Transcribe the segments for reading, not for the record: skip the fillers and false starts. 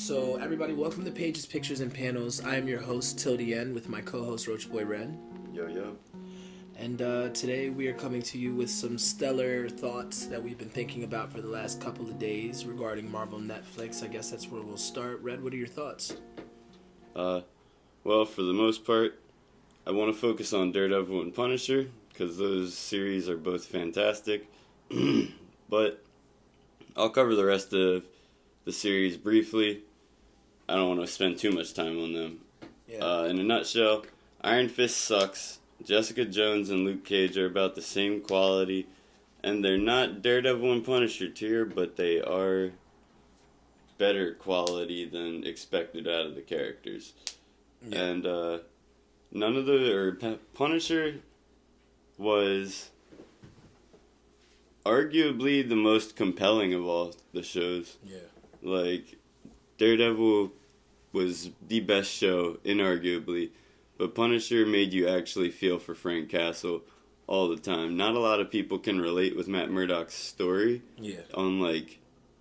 So, everybody, welcome to Pages, Pictures, and Panels. I am your host, Tildy N, with my co-host, Roach Boy Ren. Yo, yo. And today we are coming to you with some stellar thoughts that we've been thinking about for the last couple of days regarding Marvel Netflix. I guess that's where we'll start. Red, what are your thoughts? Well, for the most part, I want to focus on Daredevil and Punisher, because those series are both fantastic. But I'll cover the rest of the series briefly. I don't want to spend too much time on them. Yeah. In a nutshell, Iron Fist sucks. Jessica Jones and Luke Cage are about the same quality, and they're not Daredevil and Punisher tier, but they are better quality than expected out of the characters. Yeah. And Punisher was arguably the most compelling of all the shows. Yeah. Like, Daredevil was the best show, inarguably, but Punisher made you actually feel for Frank Castle all the time. Not a lot of people can relate with Matt Murdock's story. Yeah. On, like,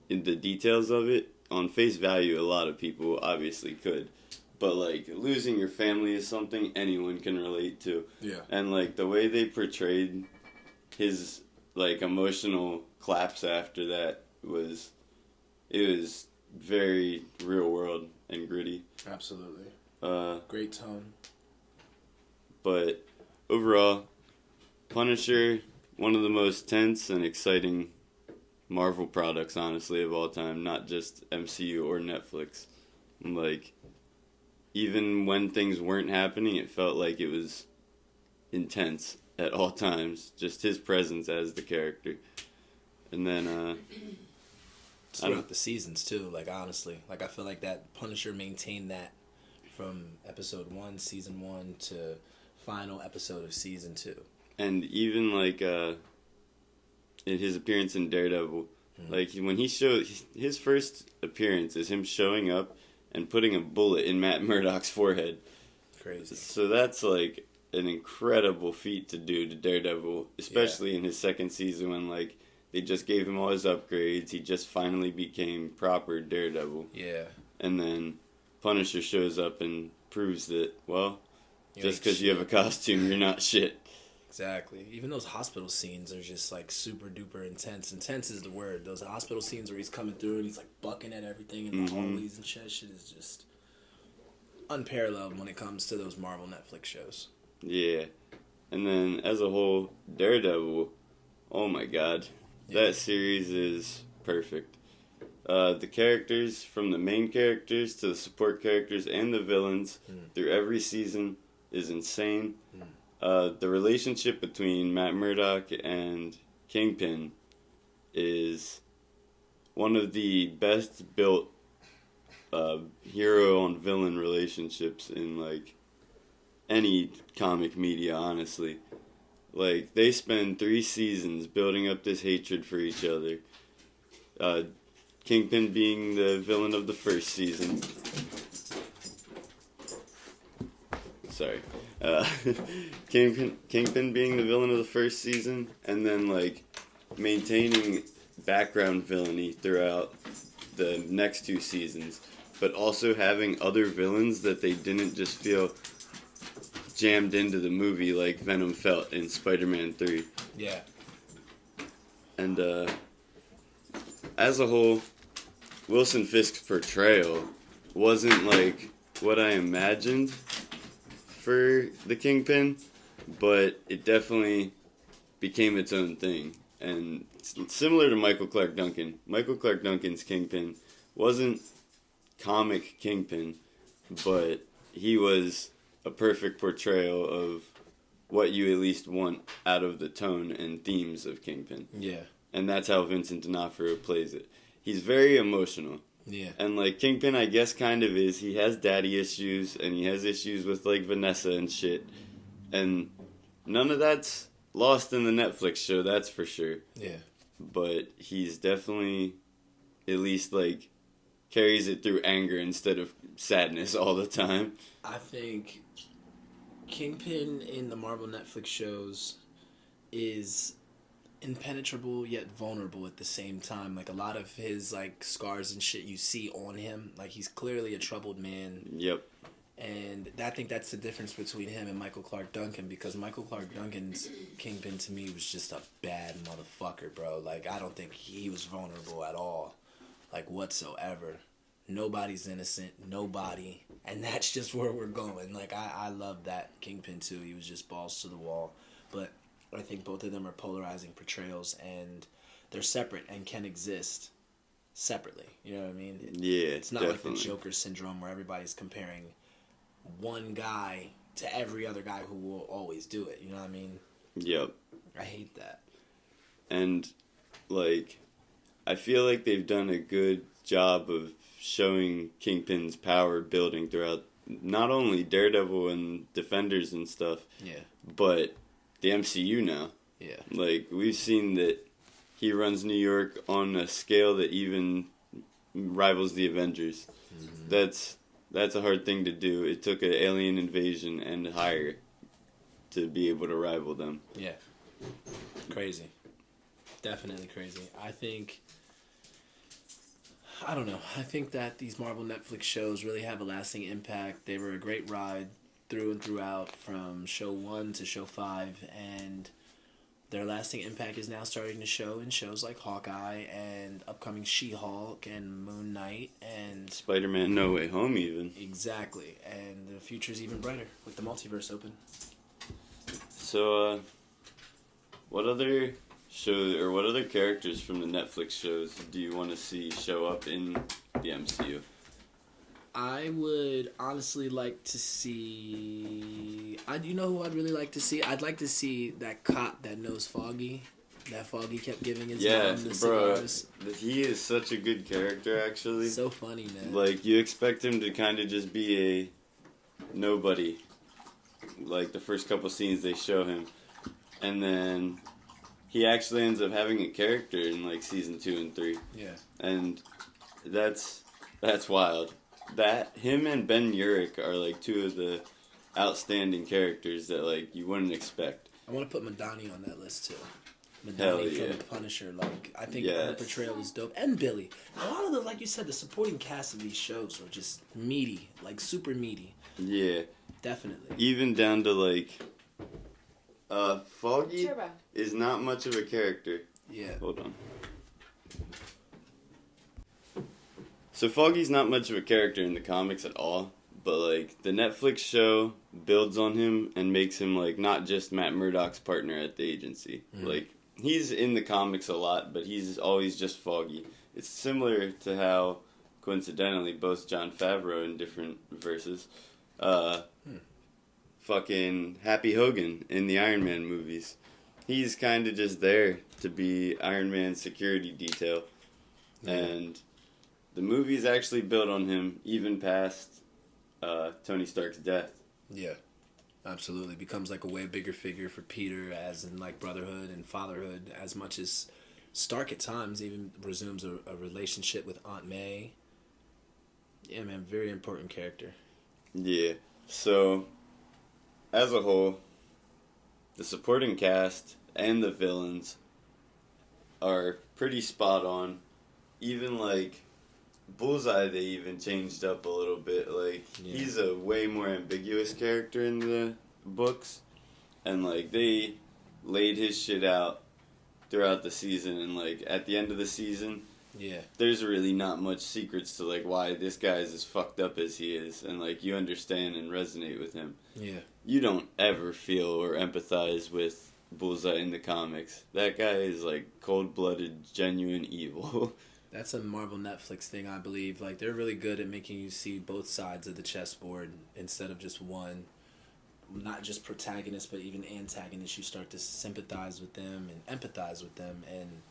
in the details of it. On face value, a lot of people obviously could. But, like, losing your family is something anyone can relate to. Yeah. And, like, the way they portrayed his, like, emotional collapse after that was very real world and gritty. Absolutely. Great tone. But overall, Punisher, one of the most tense and exciting Marvel products, honestly, of all time. Not just MCU or Netflix. Like, even when things weren't happening, it felt like it was intense at all times. Just his presence as the character. And then, throughout the seasons, too, like, honestly. Like, I feel like that Punisher maintained that from episode 1, season 1, to final episode of season 2. And even, like, in his appearance in Daredevil, like, when he showed, his first appearance is him showing up and putting a bullet in Matt Murdock's forehead. Crazy. So that's, like, an incredible feat to do to Daredevil, especially in his second season when, like, they just gave him all his upgrades. He just finally became proper Daredevil. Yeah. And then Punisher shows up and proves that, well, just because you have a shit. costume, you're not shit. Exactly. Even those hospital scenes are just, like, super duper intense. Intense is the word. Those hospital scenes where he's coming through and he's, like, bucking at everything in the hallways and shit is just unparalleled when it comes to those Marvel Netflix shows. Yeah. And then, as a whole, Daredevil, oh my god. Yeah. That series is perfect. The characters, from the main characters to the support characters and the villains, through every season, is insane. The relationship between Matt Murdock and Kingpin is one of the best built hero and villain relationships in, like, any comic media, honestly. Like, they spend 3 seasons building up this hatred for each other. Kingpin being the villain of the first season. Sorry. Kingpin being the villain of the first season, and then, like, maintaining background villainy throughout the next 2 seasons, but also having other villains that they didn't just feel jammed into the movie like Venom felt in Spider-Man 3. Yeah. And, as a whole, Wilson Fisk's portrayal wasn't, like, what I imagined for the Kingpin, but it definitely became its own thing. And similar to Michael Clark Duncan, Michael Clark Duncan's Kingpin wasn't comic Kingpin, but he was a perfect portrayal of what you at least want out of the tone and themes of Kingpin. Yeah. And that's how Vincent D'Onofrio plays it. He's very emotional. Yeah. And, like, Kingpin, I guess, kind of is. He has daddy issues, and he has issues with, like, Vanessa and shit. And none of that's lost in the Netflix show, that's for sure. Yeah. But he's definitely, at least, like, carries it through anger instead of sadness all the time. I think Kingpin in the Marvel Netflix shows is impenetrable yet vulnerable at the same time. Like, a lot of his, like, scars and shit you see on him. Like, he's clearly a troubled man. Yep. And I think that's the difference between him and Michael Clark Duncan, because Michael Clark Duncan's Kingpin to me was just a bad motherfucker, bro. Like, I don't think he was vulnerable at all. Like, whatsoever. Nobody's innocent. Nobody. And that's just where we're going. Like, I love that Kingpin too. He was just balls to the wall. But I think both of them are polarizing portrayals, and they're separate and can exist separately. You know what I mean? Yeah, it's not definitely. like the Joker syndrome where everybody's comparing one guy to every other guy who will always do it. You know what I mean? Yep. I hate that. And, like, I feel like they've done a good job of showing Kingpin's power building throughout not only Daredevil and Defenders and stuff, Yeah. but the MCU now. Yeah. Like, we've seen that he runs New York on a scale that even rivals the Avengers. Mm-hmm. That's a hard thing to do. It took an alien invasion and higher to be able to rival them. Yeah. Crazy. Definitely crazy. I don't know. I think that these Marvel Netflix shows really have a lasting impact. They were a great ride through and throughout from show 1 to show 5, and their lasting impact is now starting to show in shows like Hawkeye and upcoming She-Hulk and Moon Knight and Spider-Man No Way Home even. Exactly. And the future's even brighter with the multiverse open. So, what other shows or what other characters from the Netflix shows do you want to see show up in the MCU? I would honestly like to see... you know who I'd really like to see? I'd like to see that cop that knows Foggy. That Foggy kept giving his mom the cigars. He is such a good character, actually. So funny, man. Like, you expect him to kind of just be a nobody. Like, the first couple scenes they show him. And then he actually ends up having a character in, like, season 2 and 3. Yeah. And that's wild. Him and Ben Urich are, like, two of the outstanding characters that, like, you wouldn't expect. I want to put Madani on that list, too. Hell Madani yeah. from Punisher. Like, I think her portrayal was dope. And Billy. A lot of the, like you said, the supporting cast of these shows were just meaty. Like, super meaty. Yeah. Definitely. Even down to, like, Foggy Turbo. is not much of a character. Yeah. Hold on. So Foggy's not much of a character in the comics at all, but, like, the Netflix show builds on him and makes him, like, not just Matt Murdock's partner at the agency. Mm. Like, he's in the comics a lot, but he's always just Foggy. It's similar to how, coincidentally, both Jon Favreau in different verses, fucking Happy Hogan in the Iron Man movies. He's kind of just there to be Iron Man's security detail. Yeah. And the movie's actually built on him even past Tony Stark's death. Yeah, absolutely. Becomes like a way bigger figure for Peter, as in like brotherhood and fatherhood, as much as Stark at times even resumes a relationship with Aunt May. Yeah, man, very important character. Yeah, so as a whole, the supporting cast and the villains are pretty spot on. Even like Bullseye, they even changed up a little bit. Like, he's a way more ambiguous character in the books. And, like, they laid his shit out throughout the season. And, like, at the end of the season, there's really not much secrets to, like, why this guy is as fucked up as he is. And, like, you understand and resonate with him. Yeah. You don't ever feel or empathize with Bullseye in the comics. That guy is, like, cold-blooded, genuine evil. That's a Marvel Netflix thing, I believe. Like, they're really good at making you see both sides of the chessboard instead of just one. Not just protagonist, but even antagonist. You start to sympathize with them and empathize with them. And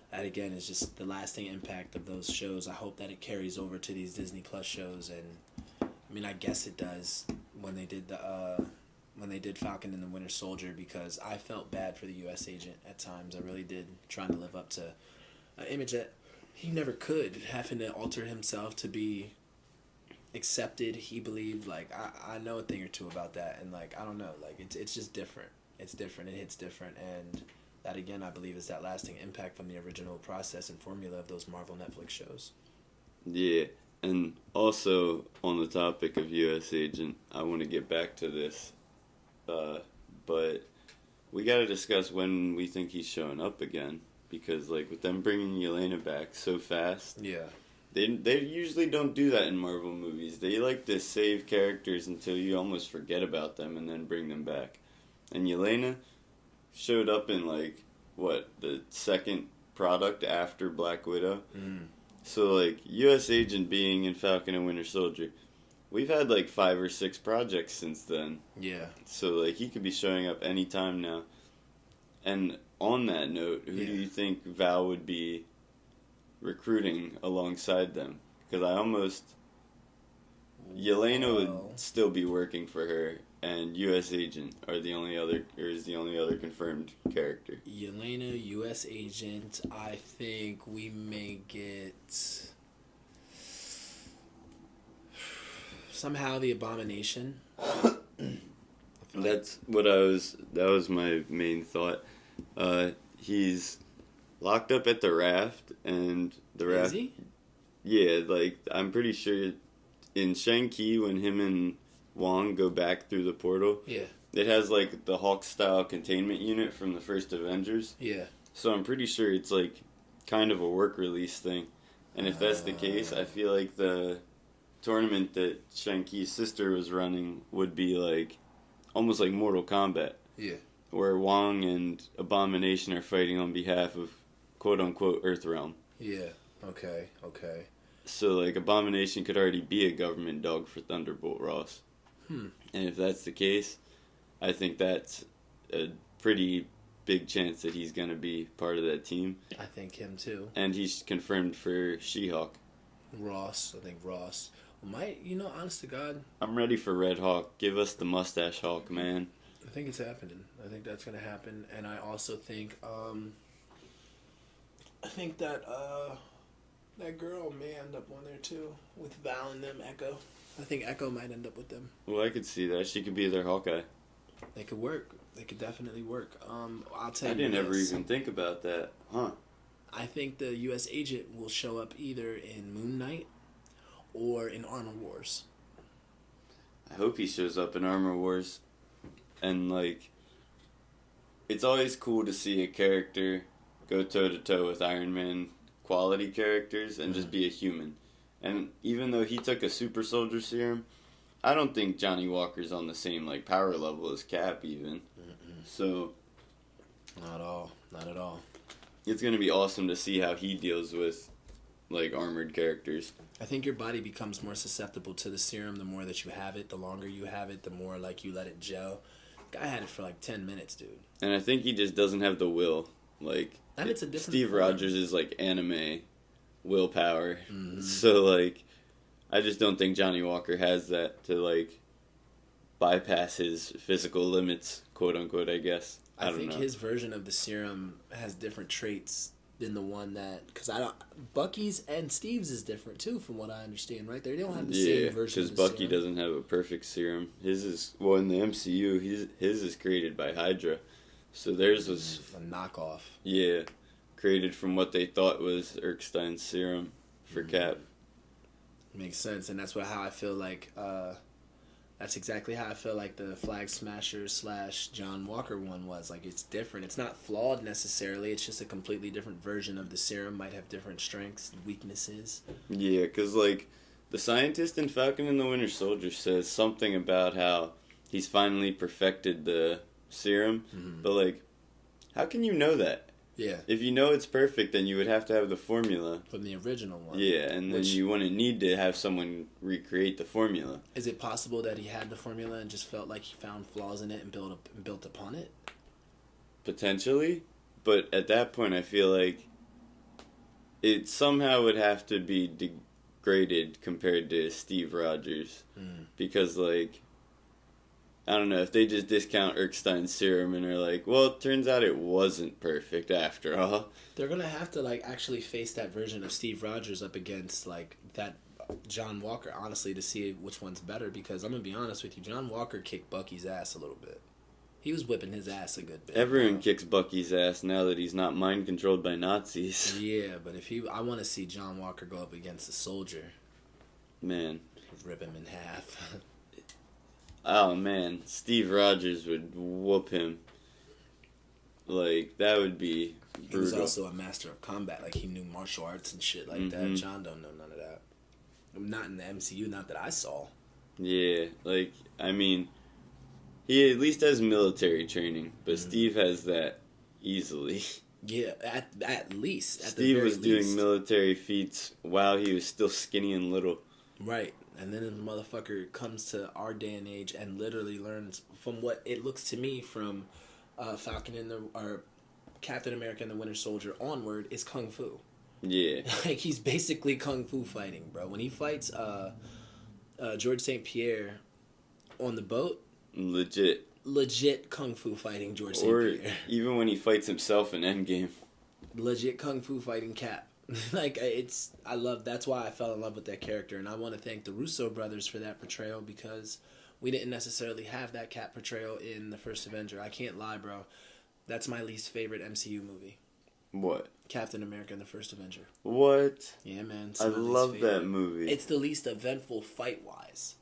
that, again, is just the lasting impact of those shows. I hope that it carries over to these Disney Plus shows. And, I mean, I guess it does when they did Falcon and the Winter Soldier, because I felt bad for the U.S. agent at times. I really did, trying to live up to an image that he never could, having to alter himself to be accepted. He believed, like, I know a thing or two about that, and, like, I don't know, like, it's just different. It's different. It hits different, and that again, I believe, is that lasting impact from the original process and formula of those Marvel Netflix shows. Yeah, and also on the topic of U.S. Agent, I want to get back to this, but we got to discuss when we think he's showing up again, because like with them bringing Yelena back so fast, Yeah. they usually don't do that in Marvel movies. They like to save characters until you almost forget about them and then bring them back. And Yelena showed up in like the second product after Black Widow. Mm. So like U.S. Agent being in Falcon and Winter Soldier, we've had like 5 or 6 projects since then. Yeah. So like he could be showing up anytime now. And on that note, who do you think Val would be recruiting alongside them? Because Yelena would still be working for her, and U.S. Agent is the only other confirmed character. Yelena, U.S. Agent, I think we may get somehow the Abomination. That was my main thought. He's locked up at the raft, and the raft. Is he? Yeah, like I'm pretty sure in Shang-Chi when him and Wong go back through the portal. Yeah. It has like the Hulk style containment unit from the first Avengers. Yeah. So I'm pretty sure it's like kind of a work release thing. And if that's the case, I feel like the tournament that Shang-Chi's sister was running would be like almost like Mortal Kombat. Yeah. Where Wong and Abomination are fighting on behalf of quote-unquote Earthrealm. Yeah. Okay. So, like, Abomination could already be a government dog for Thunderbolt Ross. And if that's the case, I think that's a pretty big chance that he's going to be part of that team. I think him too. And he's confirmed for She-Hulk. Ross. Honest to God, I'm ready for Red Hawk. Give us the Mustache Hawk, man. I think it's happening. I think that's going to happen. And I also think, that girl may end up on there too, with Val and them, Echo. I think Echo might end up with them. Well, I could see that. She could be their Hawkeye. They could work. They could definitely work. I'll tell you. I didn't ever even think about that. Huh. I think the U.S. agent will show up either in Moon Knight or in Armor Wars. I hope he shows up in Armor Wars. And, like, it's always cool to see a character go toe-to-toe with Iron Man quality characters and just be a human. And even though he took a super soldier serum, I don't think Johnny Walker's on the same like power level as Cap even. So not at all. It's going to be awesome to see how he deals with like armored characters. I think your body becomes more susceptible to the serum the more that you have it. The longer you have it, the more like you let it gel. Guy had it for like 10 minutes, dude. And I think he just doesn't have the will. Like, and it's a different Steve form. Rogers is like anime willpower. So like I just don't think Johnny Walker has that to like bypass his physical limits, quote unquote, I guess. I don't think know. His version of the serum has different traits than the one that, because Bucky's and Steve's is different too, from what I understand, right? They don't have the same version. Because Bucky doesn't have a perfect serum. His is in the MCU. His is created by Hydra, so theirs was a knockoff. Yeah, created from what they thought was Erskstein's serum for Cap. Makes sense, and that's how I feel like. That's exactly how I feel like the Flag Smasher / John Walker one was. Like, it's different. It's not flawed necessarily. It's just a completely different version of the serum. Might have different strengths and weaknesses. Yeah, because, like, the scientist in Falcon and the Winter Soldier says something about how he's finally perfected the serum. But, like, how can you know that? Yeah. If you know it's perfect, then you would have to have the formula. From the original one. Yeah, and then you wouldn't need to have someone recreate the formula. Is it possible that he had the formula and just felt like he found flaws in it and built upon it? Potentially. But at that point, I feel like it somehow would have to be degraded compared to Steve Rogers. Because, like, I don't know, if they just discount Erskstein's serum and are like, well, it turns out it wasn't perfect after all. They're going to have to, like, actually face that version of Steve Rogers up against, like, that John Walker, honestly, to see which one's better. Because I'm going to be honest with you, John Walker kicked Bucky's ass a little bit. He was whipping his ass a good bit. Everyone kicks Bucky's ass now that he's not mind controlled by Nazis. Yeah, but I want to see John Walker go up against a soldier. Man. Rip him in half. Oh man, Steve Rogers would whoop him. Like, that would be brutal. He was also a master of combat. Like, he knew martial arts and shit like that. John don't know none of that. Not in the MCU, not that I saw. Yeah, like, I mean, he at least has military training, but Steve has that easily. Yeah, at least. Steve was doing military feats while he was still skinny and little. Right. And then the motherfucker comes to our day and age and literally learns from what it looks to me from Captain America and the Winter Soldier onward is Kung Fu. Yeah. Like, he's basically Kung Fu fighting, bro. When he fights George St. Pierre on the boat. Legit Kung Fu fighting George St. Pierre. Or even when he fights himself in Endgame. Legit Kung Fu fighting Cap. Like, that's why I fell in love with that character, and I want to thank the Russo brothers for that portrayal, because we didn't necessarily have that Cap portrayal in the first Avenger. I can't lie, bro. That's my least favorite MCU movie. What? Captain America and the First Avenger. What? Yeah, man. I love that movie. It's the least eventful fight-wise.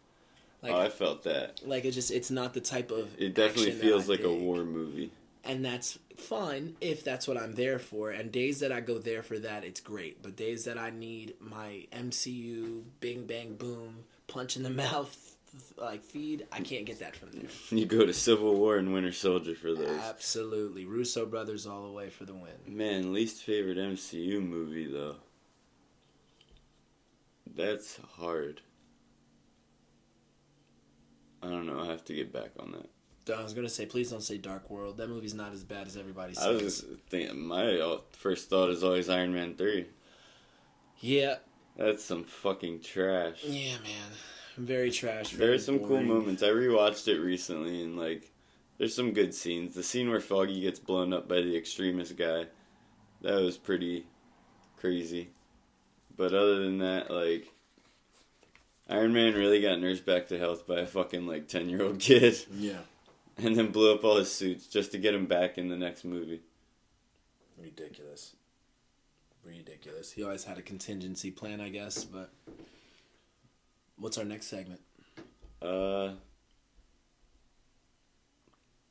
Like, I felt that. Like, it's not the type of It definitely feels like a war movie. And that's fine if that's what I'm there for. And days that I go there for that, it's great. But days that I need my MCU, bing, bang, boom, punch in the mouth, like, feed, I can't get that from there. You go to Civil War and Winter Soldier for those. Absolutely. Russo brothers all the way for the win. Man, least favorite MCU movie, though. That's hard. I don't know. I have to get back on that. I was going to say, please don't say Dark World. That movie's not as bad as everybody says. I was just thinking, my first thought is always Iron Man 3. Yeah. That's some fucking trash. Yeah, man. Very trash. There are some cool moments. I rewatched it recently, and, like, there's some good scenes. The scene where Foggy gets blown up by the extremist guy, that was pretty crazy. But other than that, like, Iron Man really got nursed back to health by a fucking, like, 10-year-old kid. Yeah. And then blew up all his suits just to get him back in the next movie. Ridiculous. He always had a contingency plan, I guess, but... What's our next segment? Well,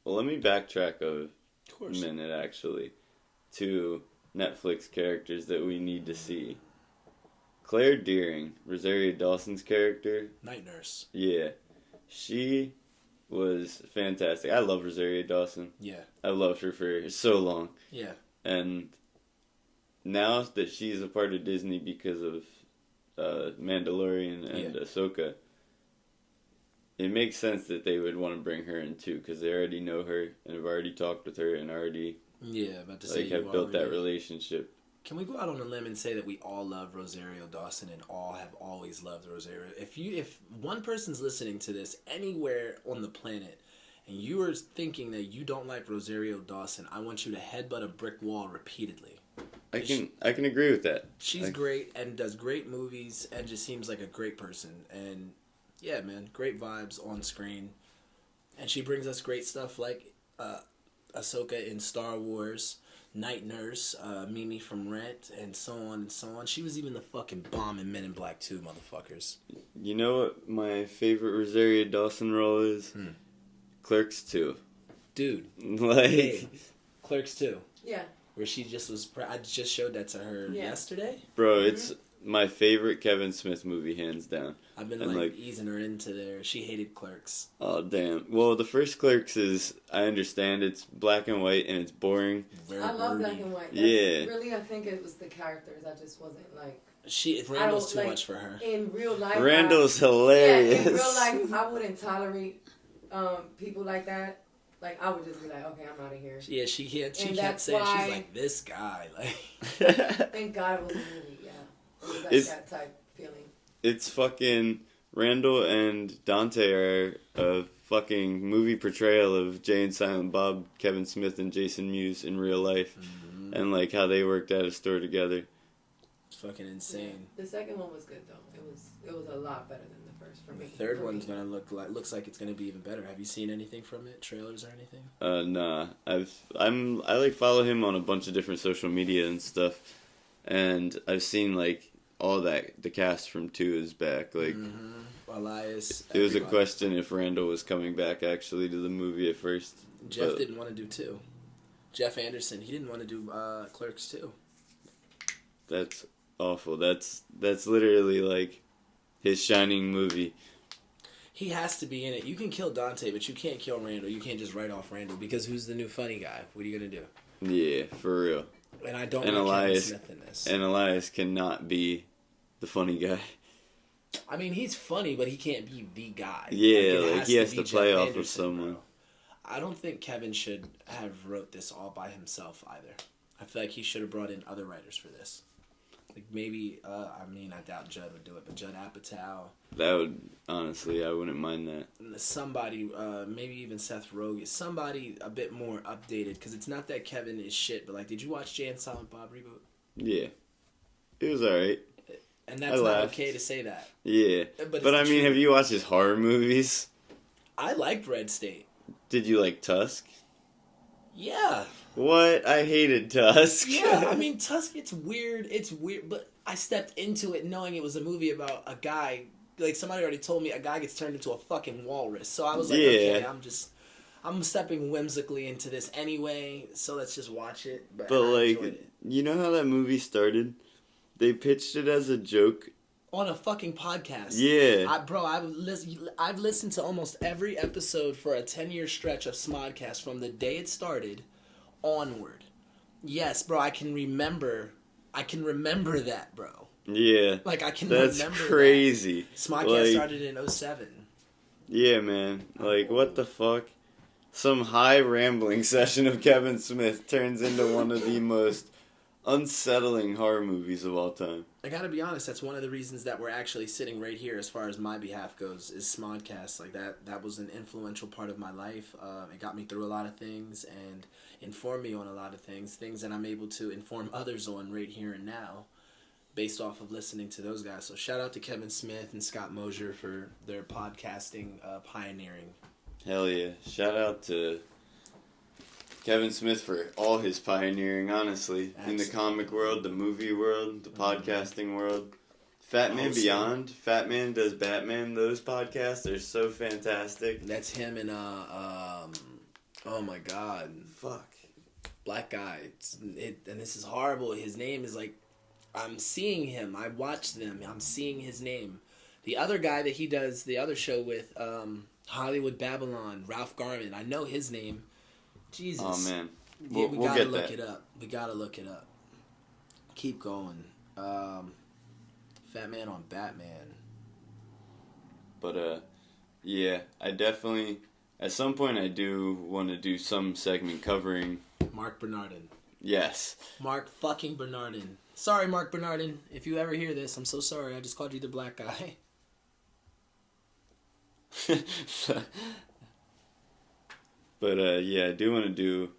let me backtrack a minute, actually, to Netflix characters that we need to see. Claire Dearing, Rosario Dawson's character. Night Nurse. Yeah. She was fantastic. I love Rosario Dawson. Yeah. I loved her for so long. Yeah. And now that she's a part of Disney because of Mandalorian and Ahsoka, it makes sense that they would want to bring her in too, because they already know her and have already talked with her and already have built that relationship. Can we go out on a limb and say that we all love Rosario Dawson and all have always loved Rosario? If one person's listening to this anywhere on the planet and you are thinking that you don't like Rosario Dawson, I want you to headbutt a brick wall repeatedly. I can agree with that. She's great and does great movies and just seems like a great person. And yeah, man, great vibes on screen. And she brings us great stuff like Ahsoka in Star Wars, Night Nurse, Mimi from Rent, and so on and so on. She was even the fucking bomb in Men in Black 2, motherfuckers. You know what my favorite Rosario Dawson role is? Clerks 2. Dude. Like... Hey, Clerks 2. Yeah. Where she just was... I just showed that to her yesterday. Bro, it's my favorite Kevin Smith movie, hands down. I've been like easing her into there. She hated Clerks. Oh, damn. Well, the first Clerks is, I understand, it's black and white and it's boring. I love black and white. Really, I think it was the characters. I just wasn't like... Randall's too much for her. In real life... Randall's hilarious. Yeah, in real life, I wouldn't tolerate people like that. Like, I would just be like, okay, I'm out of here. Yeah, she kept saying, she's like, this guy. Like, thank God it was a movie, yeah. It was like that type feeling. It's fucking... Randall and Dante are a fucking movie portrayal of Jay and Silent Bob, Kevin Smith, and Jason Mewes in real life. Mm-hmm. And, like, how they worked at a store together. It's fucking insane. Yeah. The second one was good though. It was a lot better than the first for me. The third one's gonna looks like it's gonna be even better. Have you seen anything from it? Trailers or anything? Nah. I like follow him on a bunch of different social media and stuff, and I've seen like all that the cast from 2 is back. Like Elias. It was a question if Randall was coming back actually to the movie at first. Jeff didn't want to do 2. Jeff Anderson, he didn't want to do Clerks 2. That's awful. That's literally like his shining movie. He has to be in it. You can kill Dante, but you can't kill Randall. You can't just write off Randall because who's the new funny guy? What are you gonna do? Yeah, for real. And I don't like Elias, Kevin Smith in this. And Elias cannot be the funny guy. I mean, he's funny, but he can't be the guy. Yeah, like he has to play off of someone. Bro. I don't think Kevin should have wrote this all by himself either. I feel like he should have brought in other writers for this. Like maybe, I doubt Judd would do it, but Judd Apatow. That would, honestly, I wouldn't mind that. Somebody, maybe even Seth Rogen. Somebody a bit more updated, because it's not that Kevin is shit, but like, did you watch Jay and Silent Bob reboot? Yeah. It was alright. And that's not okay to say that. Yeah. But I mean, have you watched his horror movies? I liked Red State. Did you like Tusk? Yeah. What? I hated Tusk. Yeah, I mean, Tusk, it's weird, but I stepped into it knowing it was a movie about a guy, like somebody already told me a guy gets turned into a fucking walrus, so I was like, okay, I'm stepping whimsically into this anyway, so let's just watch it, but like, you know how that movie started? They pitched it as a joke. On a fucking podcast. Yeah. I've listened to almost every episode for a 10-year stretch of Smodcast from the day it started onward. Yes, bro, I can remember that, bro. Yeah. Like, I can remember that. That's crazy. Smodcast started in 2007. Yeah, man. Like, what the fuck? Some high rambling session of Kevin Smith turns into one of the most unsettling horror movies of all time. I gotta be honest, that's one of the reasons that we're actually sitting right here as far as my behalf goes, is Smodcast. Like, that was an influential part of my life. It got me through a lot of things and informed me on a lot of things that I'm able to inform others on right here and now based off of listening to those guys. So shout out to Kevin Smith and Scott Mosier for their podcasting pioneering. Hell yeah. Shout out to Kevin Smith for all his pioneering, honestly. Absolutely. In the comic world, the movie world, the podcasting world. Fat Man Beyond, Fat Man Does Batman, those podcasts are so fantastic. That's him and, oh my god. Fuck. Black guy. And this is horrible. His name is like, I'm seeing him. I watch them. I'm seeing his name. The other guy that he does the other show with, Hollywood Babylon, Ralph Garman. I know his name. Jesus. Oh, man. We gotta look it up. We gotta look it up. Keep going. Fat Man on Batman. But, yeah, I definitely, at some point I do want to do some segment covering Mark Bernardin. Yes. Mark fucking Bernardin. Sorry, Mark Bernardin. If you ever hear this, I'm so sorry. I just called you the black guy. But, yeah, I do want to do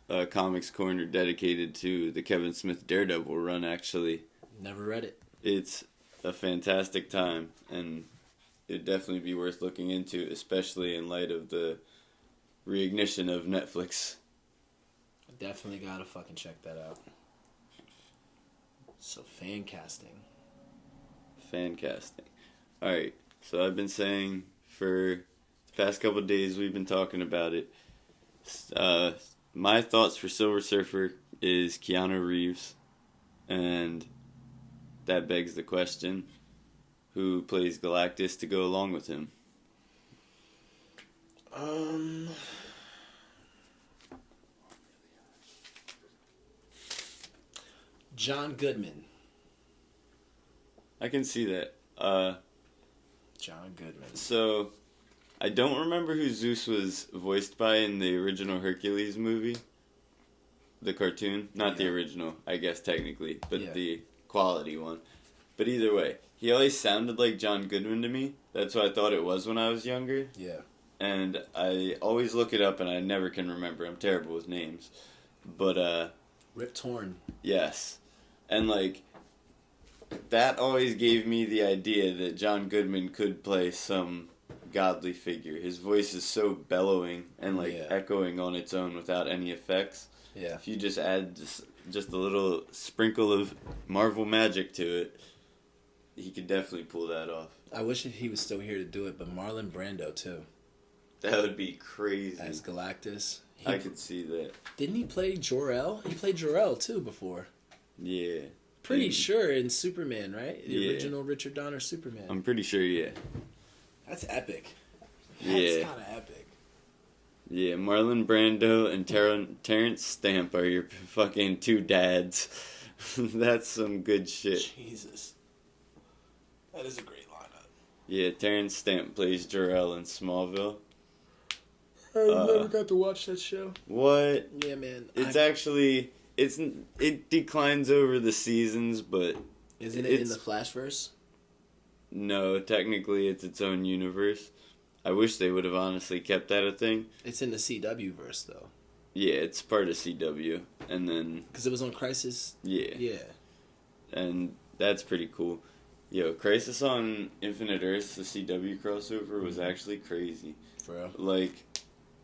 a comics corner dedicated to the Kevin Smith Daredevil run, actually. Never read it. It's a fantastic time, and it'd definitely be worth looking into, especially in light of the reignition of Netflix. I definitely gotta fucking check that out. So, fan casting. Alright, so I've been saying for the past couple of days we've been talking about it. My thoughts for Silver Surfer is Keanu Reeves, and that begs the question, who plays Galactus to go along with him? John Goodman. I can see that. John Goodman. So, I don't remember who Zeus was voiced by in the original Hercules movie. The cartoon. Not the original, I guess, technically. But the quality one. But either way, he always sounded like John Goodman to me. That's what I thought it was when I was younger. Yeah. And I always look it up and I never can remember. I'm terrible with names. But, Rip Torn. Yes. And, like, that always gave me the idea that John Goodman could play some godly figure. His voice is so bellowing and echoing on its own without any effects. Yeah. If you just add just a little sprinkle of Marvel magic to it, he could definitely pull that off. I wish he was still here to do it, but Marlon Brando too. That would be crazy. As Galactus. I could see that. Didn't he play Jor-El? He played Jor-El too before. Yeah. Pretty sure in Superman, right? The original Richard Donner Superman. I'm pretty sure, yeah. That's epic. Yeah. That's kind of epic. Yeah, Marlon Brando and Terrence Stamp are your fucking two dads. That's some good shit. Jesus. That is a great lineup. Yeah, Terrence Stamp plays Jor-El in Smallville. I never got to watch that show. What? Yeah, man. It's actually... It declines over the seasons, but... Isn't it in the Flashverse? No, technically it's its own universe. I wish they would have honestly kept that a thing. It's in the CW verse, though. Yeah, it's part of CW. And then... Because it was on Crisis? Yeah. Yeah. And that's pretty cool. Yo, Crisis on Infinite Earths, the CW crossover, was actually crazy. For real? Like,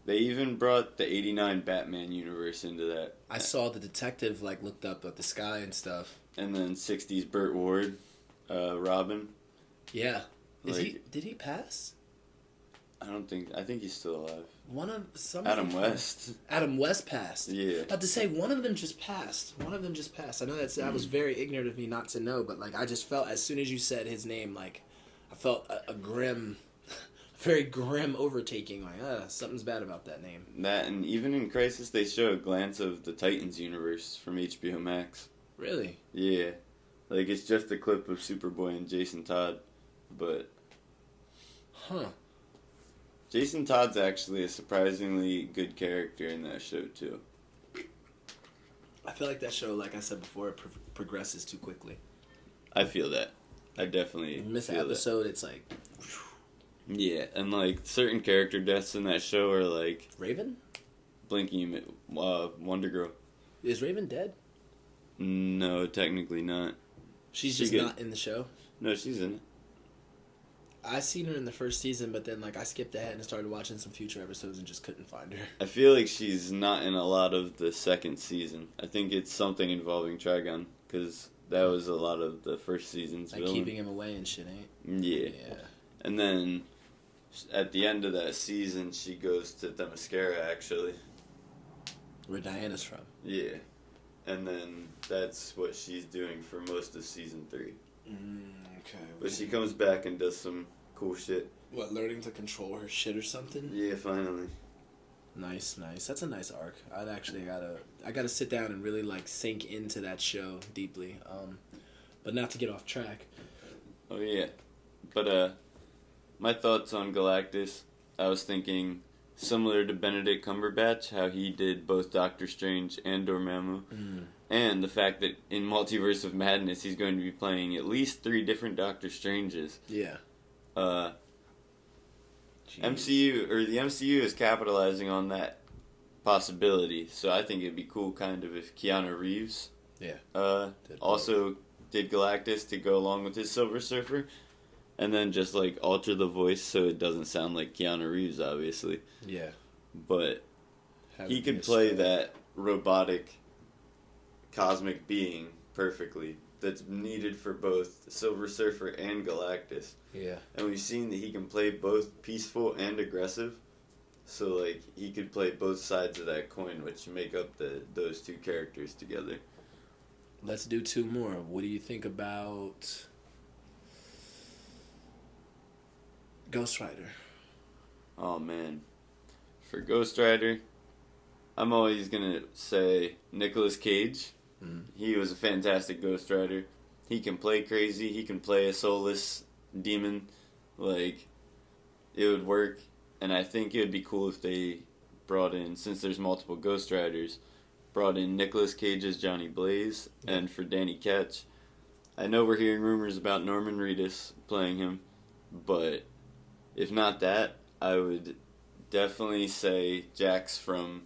they even brought the 89 Batman universe into that. I saw the detective, looked up at the sky and stuff. And then 60s Burt Ward, Robin. Yeah. Like, Did he pass? I think he's still alive. Adam West. Adam West passed. Yeah. About to say, one of them just passed. I know that was very ignorant of me not to know, but I just felt as soon as you said his name, I felt a grim, very grim overtaking. Something's bad about that name. That, and even in Crisis, they show a glance of the Titans universe from HBO Max. Really? Yeah. It's just a clip of Superboy and Jason Todd, but... Huh. Jason Todd's actually a surprisingly good character in that show, too. I feel like that show, like I said before, it progresses too quickly. I feel that. I definitely You miss an feel episode, that. it's like... Yeah, and certain character deaths in that show are Raven? blinking, Wonder Girl. Is Raven dead? No, technically not. She's just not in the show? No, she's in it. I seen her in the first season, but then I skipped ahead and started watching some future episodes and just couldn't find her. I feel like she's not in a lot of the second season. I think it's something involving Trigon, because that was a lot of the first season's villain. Keeping him away and shit, ain't? Yeah. And then at the end of that season, she goes to Themyscira, actually. Where Diana's from. Yeah. And then that's what she's doing for most of season 3. Okay. But she comes back and does some cool shit. What, learning to control her shit or something? Yeah, finally. Nice. That's a nice arc. I gotta sit down and really sink into that show deeply. But not to get off track. Oh yeah. But my thoughts on Galactus, I was thinking similar to Benedict Cumberbatch, how he did both Doctor Strange and Dormammu. And the fact that in Multiverse of Madness, he's going to be playing at least 3 different Doctor Stranges. Yeah. MCU, or the MCU is capitalizing on that possibility. So I think it'd be cool kind of if Keanu Reeves also did Galactus to go along with his Silver Surfer. And then just alter the voice so it doesn't sound like Keanu Reeves, obviously. Yeah. But he could play that robotic cosmic being perfectly that's needed for both Silver Surfer and Galactus. Yeah. And we've seen that he can play both peaceful and aggressive. So he could play both sides of that coin, which make up those 2 characters together. Let's do 2 more. What do you think about Ghost Rider? Oh man. For Ghost Rider, I'm always gonna say Nicolas Cage. He was a fantastic Ghost Rider. He can play crazy. He can play a soulless demon. It would work. And I think it would be cool if they brought in, since there's multiple Ghost Riders, brought in Nicolas Cage as Johnny Blaze. And for Danny Ketch, I know we're hearing rumors about Norman Reedus playing him. But if not that, I would definitely say Jax from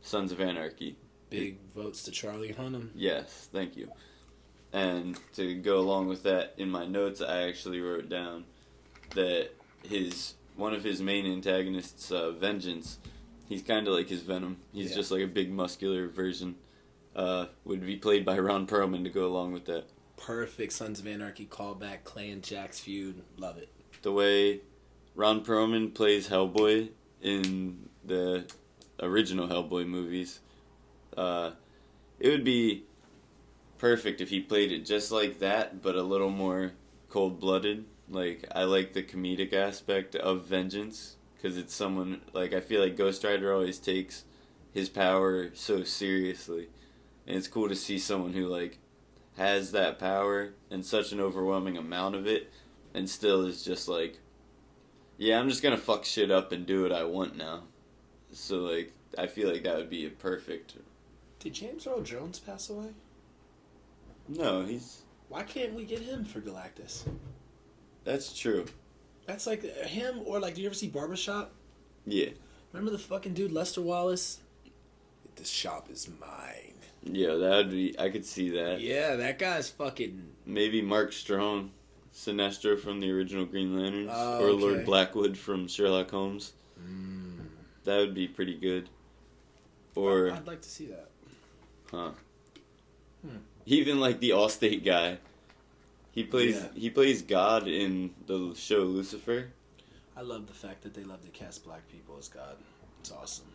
Sons of Anarchy. Big votes to Charlie Hunnam. Yes, thank you. And to go along with that, in my notes, I actually wrote down that one of his main antagonists, Vengeance, he's kind of like his Venom. He's just like a big muscular version. Would be played by Ron Perlman to go along with that. Perfect Sons of Anarchy callback, Clay and Jack's feud. Love it. The way Ron Perlman plays Hellboy in the original Hellboy movies, it would be perfect if he played it just like that, but a little more cold-blooded. Like, I like the comedic aspect of Vengeance, because it's someone, like, I feel like Ghost Rider always takes his power so seriously. And it's cool to see someone who, like, has that power and such an overwhelming amount of it, and still is just like, yeah, I'm just gonna fuck shit up and do what I want now. So, like, I feel like that would be a perfect... Did James Earl Jones pass away? No, he's... Why can't we get him for Galactus? That's true. That's like him, or like, do you ever see Barbershop? Yeah. Remember the fucking dude, Lester Wallace? This shop is mine. Yeah, that would be... I could see that. Yeah, that guy's fucking... Maybe Mark Strong, Sinestro from the original Green Lanterns, Oh, or okay. Lord Blackwood from Sherlock Holmes. That would be pretty good. Or... I'd like to see that. Huh. Even like the Allstate guy. He plays God in the show Lucifer. I love the fact that they love to cast black people as God. It's awesome.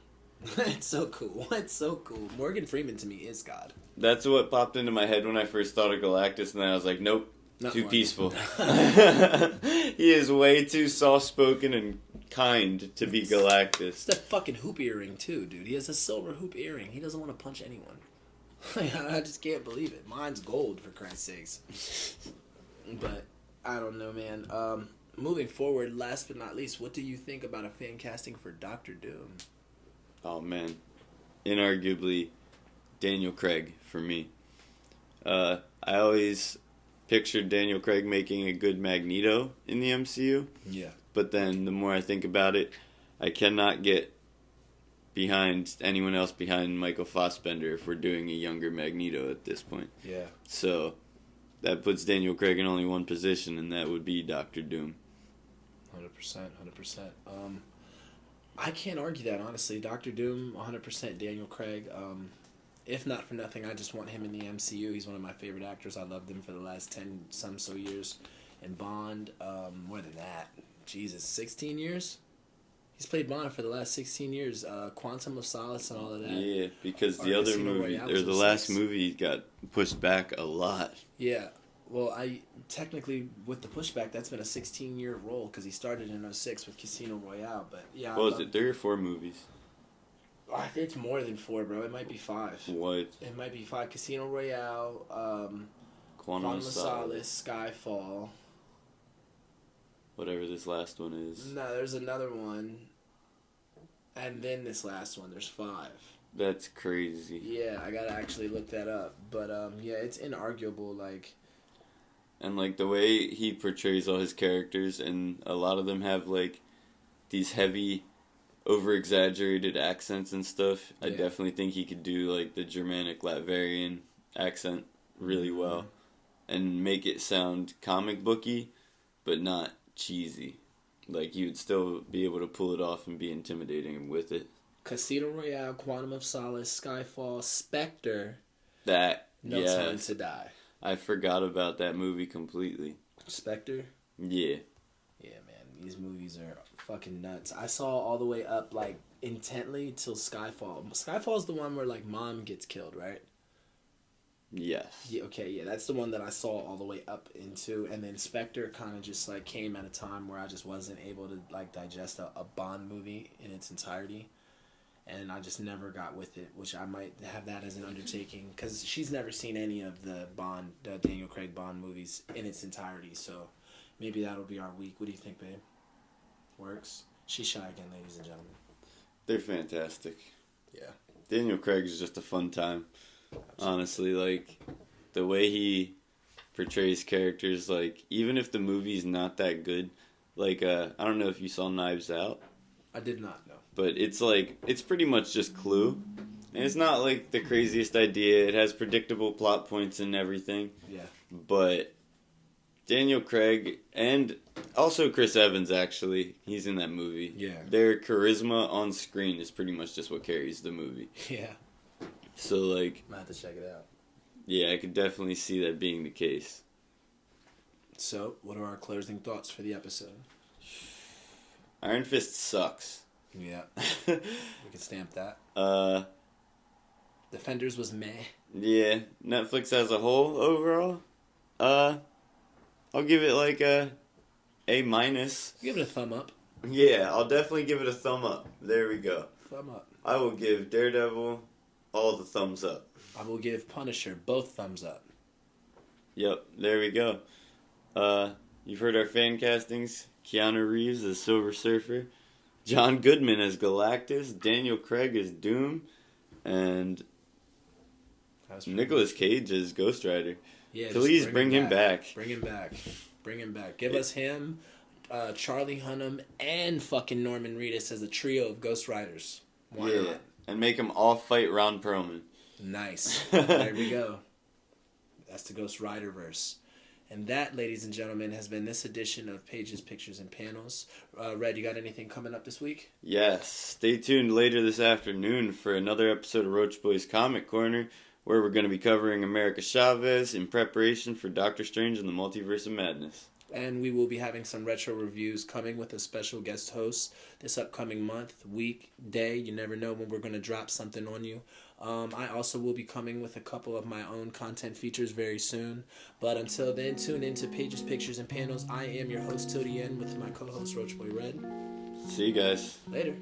It's so cool. It's so cool. Morgan Freeman to me is God. That's what popped into my head when I first thought of Galactus, and then I was like, nope, Not too Morgan. peaceful. He is way too soft-spoken and kind to be Galactus. It's that fucking hoop earring too, dude. He has a silver hoop earring. He doesn't want to punch anyone. I just can't believe it. Mine's gold, for Christ's sakes. But I don't know, man. Moving forward, last but not least, what do you think about a fan casting for Doctor Doom? Oh, man. Inarguably, Daniel Craig for me. I always pictured Daniel Craig making a good Magneto in the MCU. Yeah. But then the more I think about it, I cannot get behind anyone else behind Michael Fassbender if we're doing a younger Magneto at this point. Yeah. So that puts Daniel Craig in only one position, and that would be Doctor Doom. 100%. I can't argue that, honestly. Doctor Doom, 100% Daniel Craig. If not for nothing, I just want him in the MCU. He's one of my favorite actors. I loved him for the last 10 some so years. And Bond, more than that. Jesus, 16 years? He's played Bond for the last 16 years. Quantum of Solace and all of that. Yeah, because Or the other Casino movie, Royale or was the last 06. movie got pushed back a lot. Yeah. Well, I technically, with the pushback, that's been a 16-year role because he started in 06 with Casino Royale. But yeah, What was it, 3 or 4 movies? I think it's more than 4, bro. It might be 5. What? It might be 5. Casino Royale, Quantum Quantum of of Solace. Solace, Skyfall. Whatever this last one is. No, there's another one. And then this last one. There's 5. That's crazy. Yeah, I gotta actually look that up. But yeah, it's inarguable. Like, And like the way he portrays all his characters, and a lot of them have like these heavy, over-exaggerated accents and stuff. I Yeah. definitely think he could do like the Germanic Latvian accent really well, and make it sound comic booky, but not cheesy. Like you would still be able to pull it off and be intimidating with it. Casino Royale, Quantum of Solace, Skyfall, Spectre, That No Time to Die. I forgot about that movie completely. Spectre? Yeah. Yeah, man, these movies are fucking nuts. I saw all the way up, like, intently till Skyfall. Skyfall's the one where, like, mom gets killed, right? Yes. Yeah, okay, yeah, that's the one that I saw all the way up into. And then Spectre kind of just, like, came at a time where I just wasn't able to, like, digest a Bond movie in its entirety. And I just never got with it, which I might have that as an undertaking. Because she's never seen any of the Daniel Craig Bond movies in its entirety. So maybe that'll be our week. What do you think, babe? Works? She's shy again, ladies and gentlemen. They're fantastic. Yeah. Daniel Craig is just a fun time. Honestly, like, the way he portrays characters, like, even if the movie's not that good, like, I don't know if you saw Knives Out, I did not know. but it's like, it's pretty much just Clue, And it's not like the craziest idea. It has predictable plot points and everything. Yeah. But Daniel Craig and also Chris Evans, actually, he's in that movie. Yeah. Their charisma on screen is pretty much just what carries the movie. Yeah. So, like... I'm going to have to check it out. Yeah, I could definitely see that being the case. So, what are our closing thoughts for the episode? Iron Fist sucks. Yeah. We can stamp that. Defenders was meh. Yeah, Netflix as a whole, overall, I'll give it like a minus. Give it a thumb up. Yeah, I'll definitely give it a thumb up. There we go. Thumb up. I will give Daredevil all the thumbs up. I will give Punisher both thumbs up. Yep, there we go. You've heard our fan castings. Keanu Reeves as Silver Surfer, John Goodman as Galactus, Daniel Craig as Doom, and Nicolas Cage as Ghost Rider. Yeah, please bring him back. Bring him back. Bring him back. Give us him, Charlie Hunnam, and fucking Norman Reedus as a trio of Ghost Riders. Why not? And make them all fight Ron Perlman. Nice. There we go. That's the Ghost Rider verse. And that, ladies and gentlemen, has been this edition of Pages, Pictures, and Panels. Red, you got anything coming up this week? Yes. Stay tuned later this afternoon for another episode of Roach Boys Comic Corner, where we're going to be covering America Chavez in preparation for Doctor Strange and the Multiverse of Madness. And we will be having some retro reviews coming with a special guest host this upcoming month, week, day. You never know when we're going to drop something on you. I also will be coming with a couple of my own content features very soon. But until then, tune into Pages, Pictures, and Panels. I am your host till the end with my co-host, Roach Boy Red. See you guys. Later.